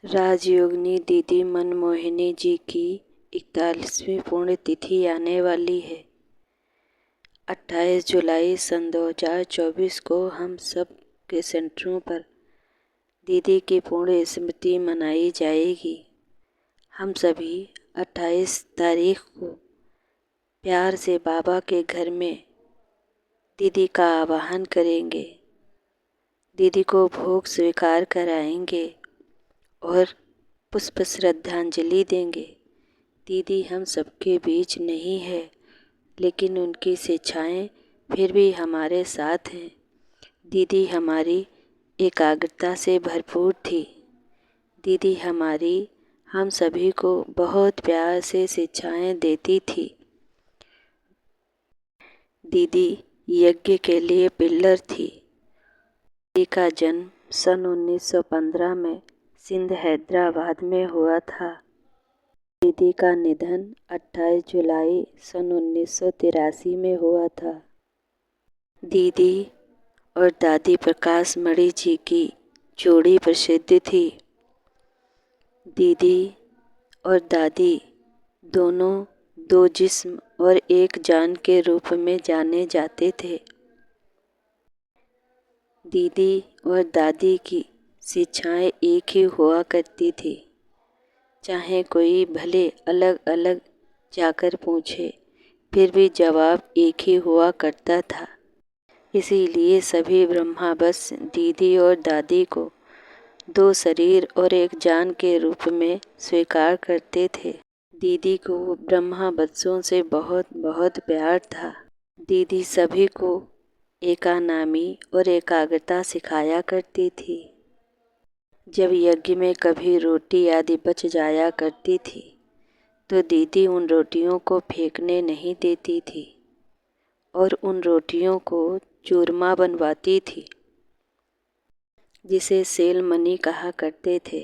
राजयोगिनी दीदी मनमोहिनी जी की 41वीं पुण्यतिथि आने वाली है। 28 जुलाई सन 2024 को हम सब के सेंटरों पर दीदी की पुण्य स्मृति मनाई जाएगी। हम सभी 28 तारीख को प्यार से बाबा के घर में दीदी का आवाहन करेंगे, दीदी को भोग स्वीकार कराएंगे और पुष्प श्रद्धांजलि देंगे। दीदी हम सबके बीच नहीं है, लेकिन उनकी शिक्षाएं फिर भी हमारे साथ हैं। दीदी हमारी एकाग्रता से भरपूर थी। दीदी हमारी हम सभी को बहुत प्यार से शिक्षाएं देती थी। दीदी यज्ञ के लिए पिल्लर थी। दीदी का जन्म सन 1915 में सिंध हैदराबाद में हुआ था। दीदी का निधन 28 जुलाई सन 1983 में हुआ था। दीदी और दादी प्रकाश मणि जी की जोड़ी प्रसिद्ध थी। दीदी और दादी दोनों दो जिस्म और एक जान के रूप में जाने जाते थे। दीदी और दादी की शिक्षाएं एक ही हुआ करती थी। चाहे कोई भले अलग अलग जाकर पूछे, फिर भी जवाब एक ही हुआ करता था। इसीलिए सभी ब्रह्मा बस दीदी और दादी को दो शरीर और एक जान के रूप में स्वीकार करते थे। दीदी को ब्रह्मा बच्चों से बहुत बहुत प्यार था। दीदी सभी को एकानामी और एकाग्रता सिखाया करती थी। जब यज्ञ में कभी रोटी आदि बच जाया करती थी, तो दीदी उन रोटियों को फेंकने नहीं देती थी और उन रोटियों को चूरमा बनवाती थी, जिसे सेल मनी कहा करते थे।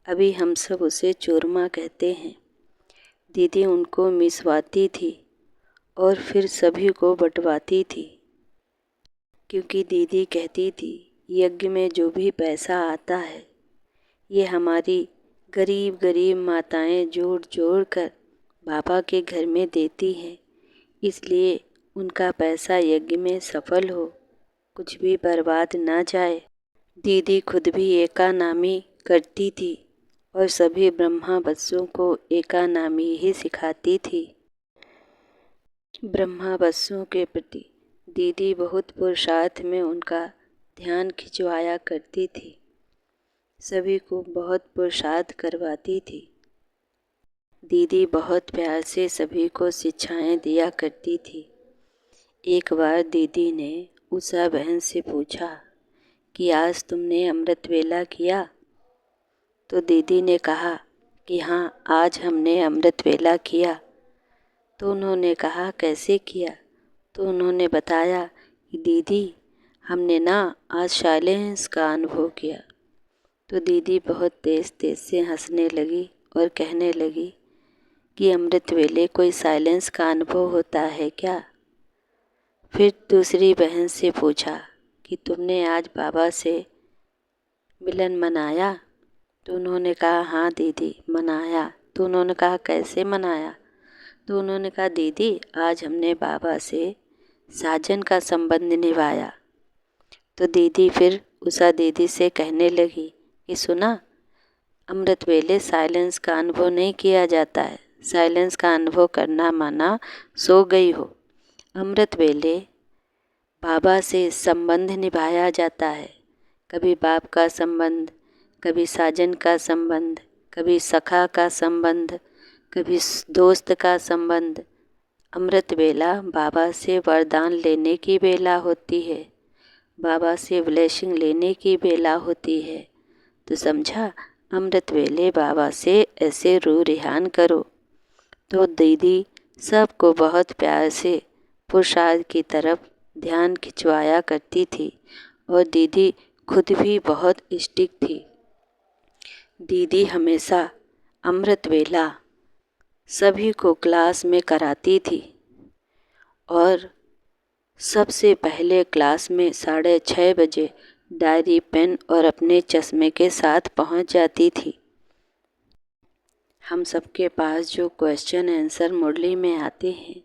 अभी हम सब उसे चूरमा कहते हैं। दीदी उनको मिसवाती थी और फिर सभी को बंटवाती थी, क्योंकि दीदी कहती थी यज्ञ में जो भी पैसा आता है, ये हमारी गरीब गरीब माताएं जोड़ जोड़ कर बाबा के घर में देती हैं, इसलिए उनका पैसा यज्ञ में सफल हो, कुछ भी बर्बाद ना जाए। दीदी खुद भी एकानामी करती थी और सभी ब्रह्मा बच्चों को एकानामी ही सिखाती थी। ब्रह्मा बच्चों के प्रति दीदी बहुत पुरुषार्थ में उनका ध्यान खिंचवाया करती थी। सभी को बहुत पुरुषार्थ करवाती थी। दीदी बहुत प्यार से सभी को शिक्षाएं दिया करती थी। एक बार दीदी ने उषा बहन से पूछा कि आज तुमने अमृत वेला किया? तो दीदी ने कहा कि हाँ, आज हमने अमृत वेला किया। तो उन्होंने कहा कैसे किया? तो उन्होंने बताया कि दीदी हमने ना आज साइलेंस का अनुभव किया। तो दीदी बहुत तेज तेज से हंसने लगी और कहने लगी कि अमृत वेले कोई साइलेंस का अनुभव होता है क्या? फिर दूसरी बहन से पूछा कि तुमने आज बाबा से मिलन मनाया? तो उन्होंने कहा हाँ दीदी मनाया। तो उन्होंने कहा कैसे मनाया? तो उन्होंने कहा दीदी आज हमने बाबा से साजन का संबंध निभाया। तो दीदी फिर उषा दीदी से कहने लगी कि सुना, अमृत वेले साइलेंस का अनुभव नहीं किया जाता है। साइलेंस का अनुभव करना माना सो गई हो। अमृत वेले बाबा से संबंध निभाया जाता है। कभी बाप का संबंध, कभी साजन का संबंध, कभी सखा का संबंध, कभी दोस्त का संबंध। अमृत वेला बाबा से वरदान लेने की वेला होती है, बाबा से ब्लेसिंग लेने की वेला होती है। तो समझा, अमृत वेले बाबा से ऐसे रू रिहान करो। तो दीदी सबको बहुत प्यार से पुरुषार्थ की तरफ ध्यान खिंचवाया करती थी और दीदी खुद भी बहुत स्ट्रिक्ट थी। दीदी हमेशा अमृत वेला सभी को क्लास में कराती थी और सबसे पहले क्लास में 6:30 बजे डायरी, पेन और अपने चश्मे के साथ पहुंच जाती थी। हम सबके पास जो क्वेश्चन आंसर मुरली में आते हैं,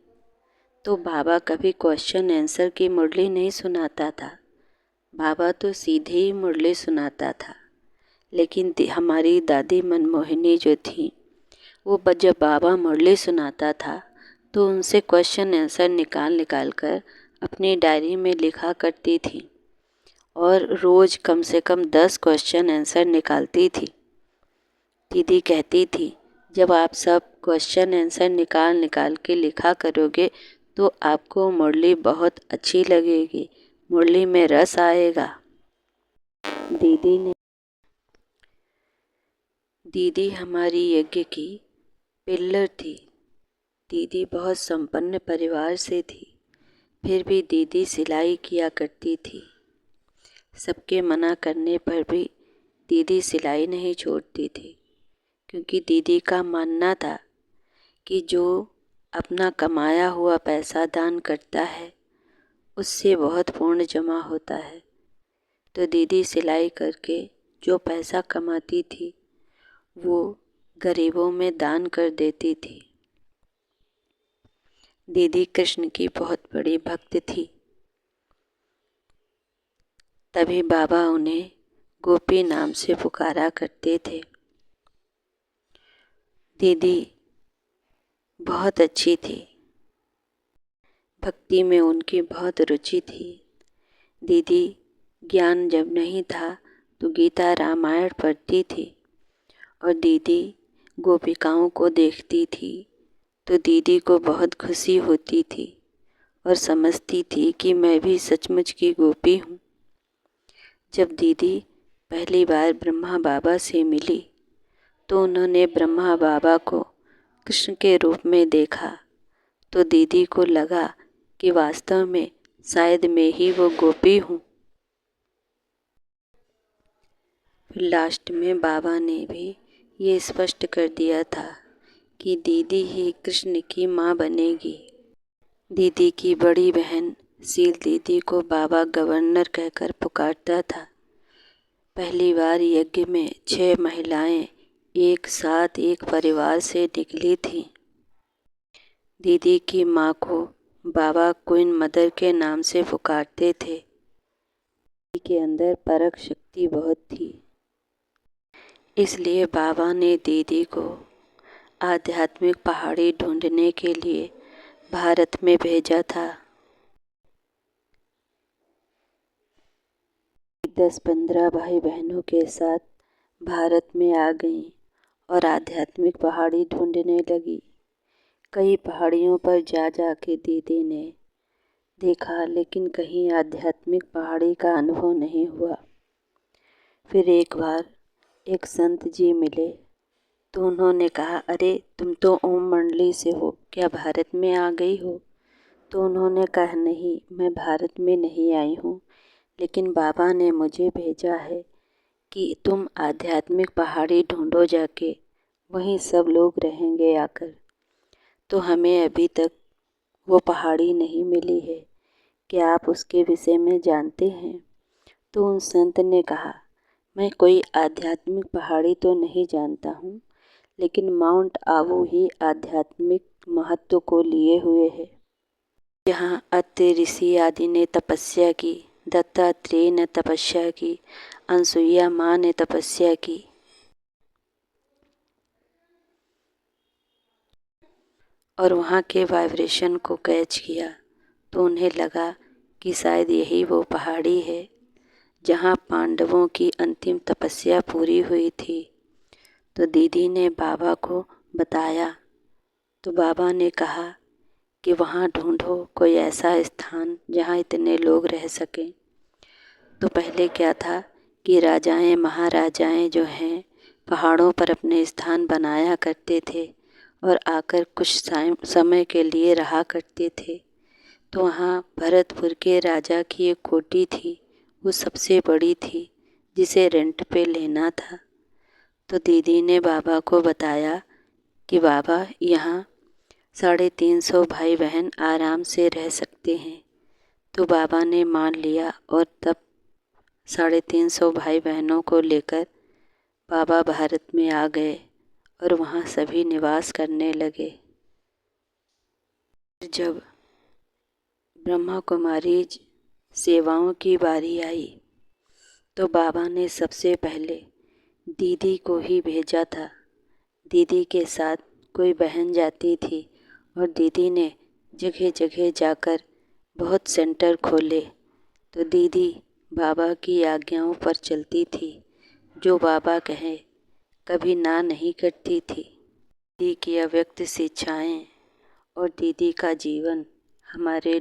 तो बाबा कभी क्वेश्चन आंसर की मुरली नहीं सुनाता था। बाबा तो सीधे ही मुरली सुनाता था। लेकिन हमारी दादी मनमोहिनी जो थी, वो जब बाबा मुरली सुनाता था तो उनसे क्वेश्चन आंसर निकाल कर अपनी डायरी में लिखा करती थी और रोज़ कम से कम 10 क्वेश्चन आंसर निकालती थी। दीदी कहती थी, जब आप सब क्वेश्चन आंसर निकाल के लिखा करोगे तो आपको मुरली बहुत अच्छी लगेगी, मुरली में रस आएगा। दीदी हमारी यज्ञ की पिल्लर थी। दीदी बहुत संपन्न परिवार से थी, फिर भी दीदी सिलाई किया करती थी। सबके मना करने पर भी दीदी सिलाई नहीं छोड़ती थी, क्योंकि दीदी का मानना था कि जो अपना कमाया हुआ पैसा दान करता है, उससे बहुत पुण्य जमा होता है। तो दीदी सिलाई करके जो पैसा कमाती थी, वो गरीबों में दान कर देती थी। दीदी कृष्ण की बहुत बड़ी भक्त थी, तभी बाबा उन्हें गोपी नाम से पुकारा करते थे। दीदी बहुत अच्छी थी, भक्ति में उनकी बहुत रुचि थी। दीदी ज्ञान जब नहीं था तो गीता रामायण पढ़ती थी और दीदी गोपिकाओं को देखती थी तो दीदी को बहुत खुशी होती थी और समझती थी कि मैं भी सचमुच की गोपी हूँ। जब दीदी पहली बार ब्रह्मा बाबा से मिली तो उन्होंने ब्रह्मा बाबा को कृष्ण के रूप में देखा, तो दीदी को लगा कि वास्तव में शायद मैं ही वो गोपी हूँ। फिर लास्ट में बाबा ने भी ये स्पष्ट कर दिया था कि दीदी ही कृष्ण की माँ बनेगी। दीदी की बड़ी बहन सील दीदी को बाबा गवर्नर कहकर पुकारता था। पहली बार यज्ञ में 6 महिलाएं एक साथ एक परिवार से निकली थीं। दीदी की माँ को बाबा क्वीन मदर के नाम से पुकारते थे। दीदी के अंदर परख शक्ति बहुत थी, इसलिए बाबा ने दीदी को आध्यात्मिक पहाड़ी ढूंढने के लिए भारत में भेजा था। 10-15 भाई बहनों के साथ भारत में आ गईं और आध्यात्मिक पहाड़ी ढूंढने लगी। कई पहाड़ियों पर जा के दीदी ने देखा, लेकिन कहीं आध्यात्मिक पहाड़ी का अनुभव नहीं हुआ। फिर एक बार एक संत जी मिले तो उन्होंने कहा, अरे तुम तो ओम मंडली से हो, क्या भारत में आ गई हो? तो उन्होंने कहा, नहीं, मैं भारत में नहीं आई हूँ, लेकिन बाबा ने मुझे भेजा है कि तुम आध्यात्मिक पहाड़ी ढूंढो जाके, वहीं सब लोग रहेंगे आकर। तो हमें अभी तक वो पहाड़ी नहीं मिली है, क्या आप उसके विषय में जानते हैं? तो उन संत ने कहा, मैं कोई आध्यात्मिक पहाड़ी तो नहीं जानता हूँ, लेकिन माउंट आबू ही आध्यात्मिक महत्व को लिए हुए है। यहाँ अत्रि ऋषि आदि ने तपस्या की, दत्तात्रेय ने तपस्या की, अनसुईया माँ ने तपस्या की और वहाँ के वाइब्रेशन को कैच किया, तो उन्हें लगा कि शायद यही वो पहाड़ी है जहाँ पांडवों की अंतिम तपस्या पूरी हुई थी। तो दीदी ने बाबा को बताया, तो बाबा ने कहा कि वहाँ ढूंढो कोई ऐसा स्थान जहाँ इतने लोग रह सकें। तो पहले क्या था कि राजाएं महाराजाएं जो हैं पहाड़ों पर अपने स्थान बनाया करते थे और आकर कुछ समय के लिए रहा करते थे। तो वहाँ भरतपुर के राजा की एक कोठी थी, वो सबसे बड़ी थी, जिसे रेंट पे लेना था। तो दीदी ने बाबा को बताया कि बाबा यहाँ 350 भाई बहन आराम से रह सकते हैं। तो बाबा ने मान लिया और तब 350 भाई बहनों को लेकर बाबा भारत में आ गए और वहाँ सभी निवास करने लगे। जब ब्रह्मा कुमारी सेवाओं की बारी आई तो बाबा ने सबसे पहले दीदी को ही भेजा था। दीदी के साथ कोई बहन जाती थी और दीदी ने जगह जगह जाकर बहुत सेंटर खोले, तो दीदी बाबा की आज्ञाओं पर चलती थी। जो बाबा कहे कभी ना नहीं करती थी। दीदी की अव्यक्त शिक्षाएं और दीदी का जीवन हमारे